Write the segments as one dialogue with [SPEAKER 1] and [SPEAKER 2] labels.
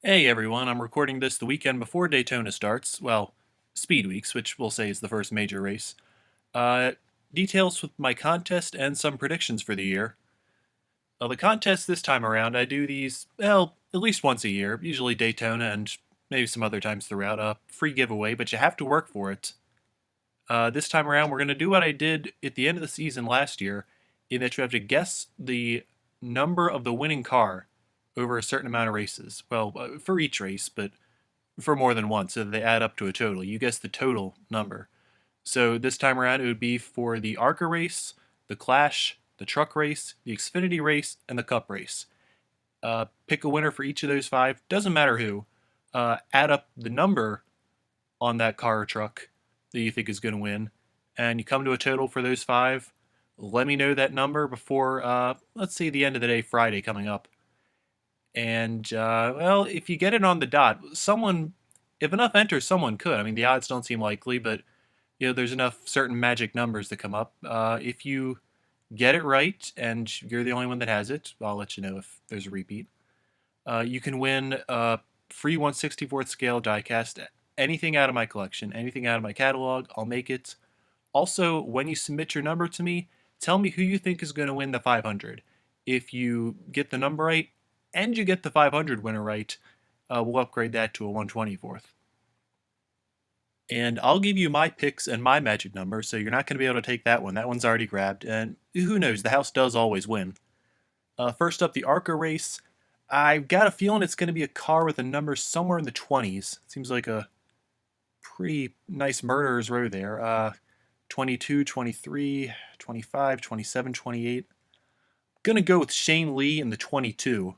[SPEAKER 1] Hey everyone, I'm recording this the weekend before Daytona starts. Well, Speedweeks, which we'll say is the first major race. Uh, Details with my contest and some predictions for the year. The contest this time around, I do these, well, at least once a year, usually Daytona and maybe some other times throughout. Free giveaway, but you have to work for it. This time around, we're going to do what I did at the end of the season last year, in that you have to guess the number of the winning car over a certain amount of races. Well, for each race, but for more than one, so they add up to a total. You guess the total number. So this time around, it would be for the ARCA race, the Clash, the Truck race, the Xfinity race, and the Cup race. Pick a winner for each of those five. Doesn't matter who. Add up the number on that car or truck that you think is going to win, and you come to a total for those five. Let me know that number before, let's say, the end of the day, Friday coming up. And, well, if you get it on the dot, if enough enters, someone could. I mean, the odds don't seem likely, but, there's enough certain magic numbers that come up. If you get it right and you're the only one that has it, I'll let you know if there's a repeat. You can win a free 1/64th scale diecast. Anything out of my collection, anything out of my catalog, I'll make it. Also, when you submit your number to me, tell me who you think is going to win the 500. If you get the number right and you get the 500 winner right, we'll upgrade that to a 1/24th. And I'll give you my picks and my magic number, so you're not going to be able to take that one. That one's already grabbed, and who knows, the house does always win. First up, the ARCA race. I've got a feeling it's going to be a car with a number somewhere in the 20s. Seems like a pretty nice murderer's row there. 22, 23, 25, 27, 28. Gonna go with Shane Lee in the 22.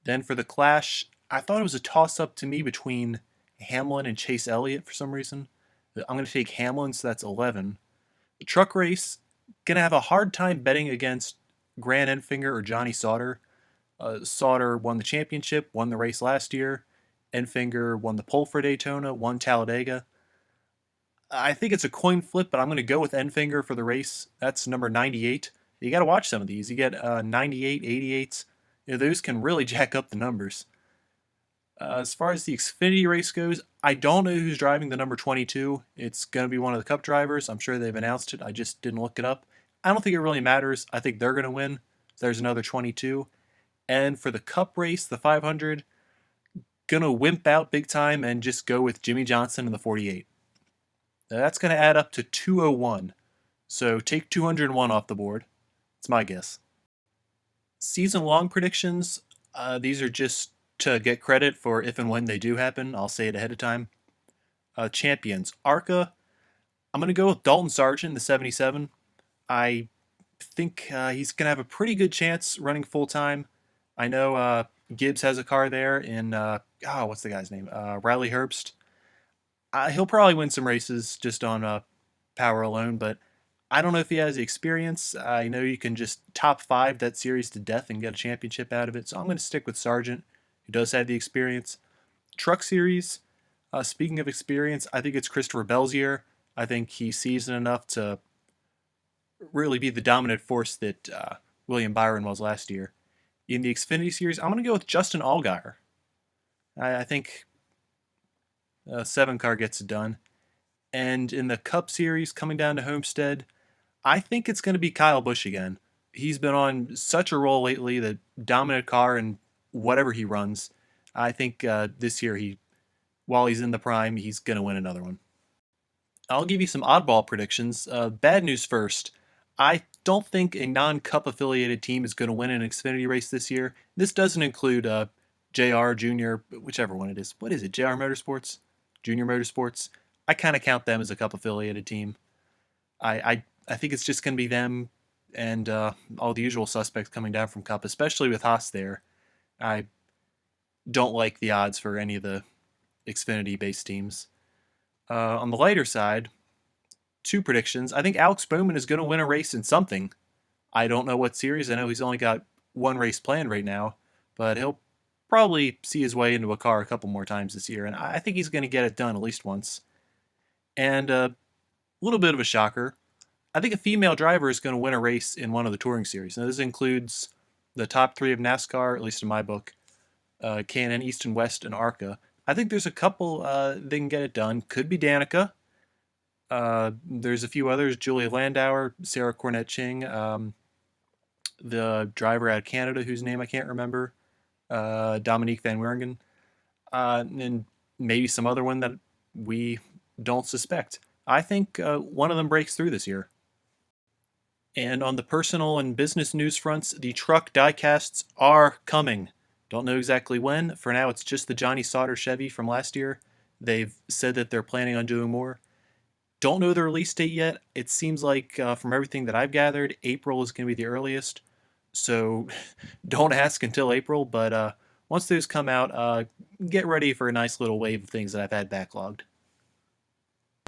[SPEAKER 1] Then for the Clash, I thought it was a toss-up to me between Hamlin and Chase Elliott for some reason. I'm going to take Hamlin, so that's 11. The Truck race, gonna have a hard time betting against Grant Enfinger or Johnny Sauter. Sauter won the championship, won the race last year. Enfinger won the pole for Daytona, won Talladega. I think it's a coin flip, but I'm going to go with Enfinger for the race. That's number 98. You got to watch some of these. You get 98, 88s. Those can really jack up the numbers. As far as the Xfinity race goes, I don't know who's driving the number 22. It's going to be one of the Cup drivers. I'm sure they've announced it. I just didn't look it up. I don't think it really matters. I think they're going to win. There's another 22. And for the Cup race, the 500, going to wimp out big time and just go with Jimmy Johnson in the 48. That's going to add up to 201. So take 201 off the board. It's my guess. Season-long predictions, these are just to get credit for if and when they do happen. I'll say it ahead of time. Champions. ARCA, I'm going to go with Dalton Sargent in the 77. I think he's going to have a pretty good chance running full-time. I know Gibbs has a car there in, what's the guy's name? Riley Herbst. He'll probably win some races just on power alone, but I don't know if he has the experience. I know you can just top five that series to death and get a championship out of it, so I'm going to stick with Sargent, who does have the experience. Truck Series, speaking of experience, I think it's Christopher Bell's year. I think he's seasoned enough to really be the dominant force that William Byron was last year. In the Xfinity Series, I'm going to go with Justin Allgaier. I think 7 car gets it done. And in the Cup Series, coming down to Homestead, I think it's going to be Kyle Busch again. He's been on such a roll lately, the dominant car and whatever he runs. I think this year, while he's in the prime, he's going to win another one. I'll give you some oddball predictions. Bad news first. I don't think a non-Cup affiliated team is going to win an Xfinity race this year. This doesn't include JR, Junior, whichever one it is. What is it, JR Motorsports? Junior Motorsports? I kind of count them as a Cup affiliated team. I think it's just going to be them and all the usual suspects coming down from Cup, especially with Haas there. I don't like the odds for any of the Xfinity-based teams. On the lighter side, 2 predictions. I think Alex Bowman is going to win a race in something. I don't know what series. I know he's only got 1 race planned right now, but he'll probably see his way into a car a couple more times this year, and I think he's going to get it done at least once. And a little bit of a shocker, I think a female driver is going to win a race in one of the touring series. Now, this includes the top 3 of NASCAR, at least in my book. Canon, East and West, and Arca. I think there's a couple they can get it done. Could be Danica. There's a few others: Julia Landauer, Sarah Cornett Ching, the driver out of Canada whose name I can't remember, Dominique Van Weringen, and maybe some other one that we don't suspect. I think one of them breaks through this year. And on the personal and business news fronts, the truck diecasts are coming. Don't know exactly when. For now, it's just the Johnny Sauter Chevy from last year. They've said that they're planning on doing more. Don't know the release date yet. It seems like, from everything that I've gathered, April is going to be the earliest. So don't ask until April. But once those come out, get ready for a nice little wave of things that I've had backlogged.